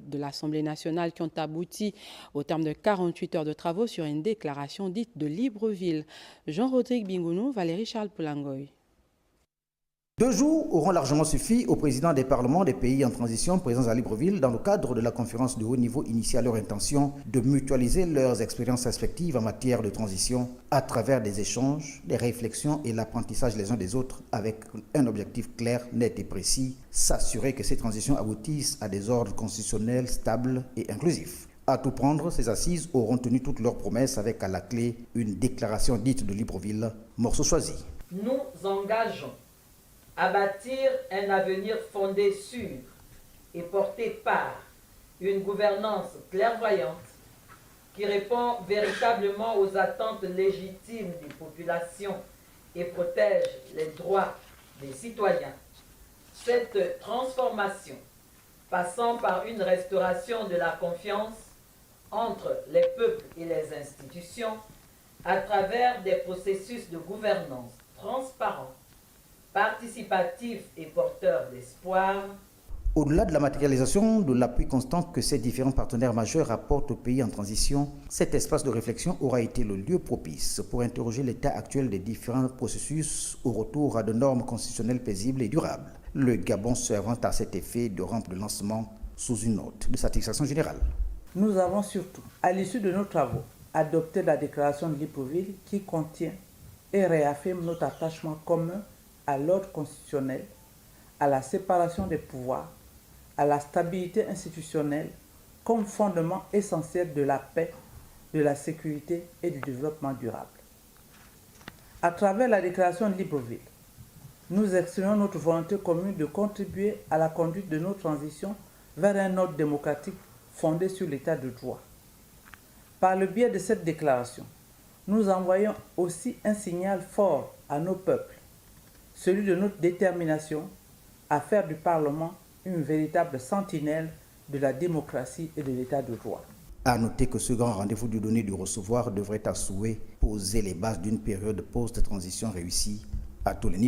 de l'Assemblée nationale qui ont abouti au terme de 48 heures de travaux sur une déclaration dite de Libreville. Jean-Rodrigue Bingounou, Valérie Charles Poulangoy. 2 jours auront largement suffi aux présidents des parlements des pays en transition présents à Libreville dans le cadre de la conférence de haut niveau initiée à leur intention de mutualiser leurs expériences respectives en matière de transition à travers des échanges, des réflexions et l'apprentissage les uns des autres avec un objectif clair, net et précis, s'assurer que ces transitions aboutissent à des ordres constitutionnels stables et inclusifs. À tout prendre, ces assises auront tenu toutes leurs promesses avec à la clé une déclaration dite de Libreville, morceau choisi. Nous engageons à bâtir un avenir fondé sur et porté par une gouvernance clairvoyante qui répond véritablement aux attentes légitimes des populations et protège les droits des citoyens. Cette transformation, passant par une restauration de la confiance entre les peuples et les institutions à travers des processus de gouvernance transparents, participatif et porteur d'espoir. Au-delà de la matérialisation de l'appui constant que ces différents partenaires majeurs apportent aux pays en transition, cet espace de réflexion aura été le lieu propice pour interroger l'état actuel des différents processus au retour à de normes constitutionnelles paisibles et durables. Le Gabon servant à cet effet de rampe de lancement sous une note de satisfaction générale. Nous avons surtout, à l'issue de nos travaux, adopté la déclaration de Libreville qui contient et réaffirme notre attachement commun à l'ordre constitutionnel, à la séparation des pouvoirs, à la stabilité institutionnelle comme fondement essentiel de la paix, de la sécurité et du développement durable. À travers la déclaration de Libreville, nous exprimons notre volonté commune de contribuer à la conduite de nos transitions vers un ordre démocratique fondé sur l'état de droit. Par le biais de cette déclaration, nous envoyons aussi un signal fort à nos peuples, celui de notre détermination à faire du Parlement une véritable sentinelle de la démocratie et de l'état de droit. À noter que ce grand rendez-vous du donner et du recevoir devrait à souhait poser les bases d'une période post-transition réussie à tous les niveaux.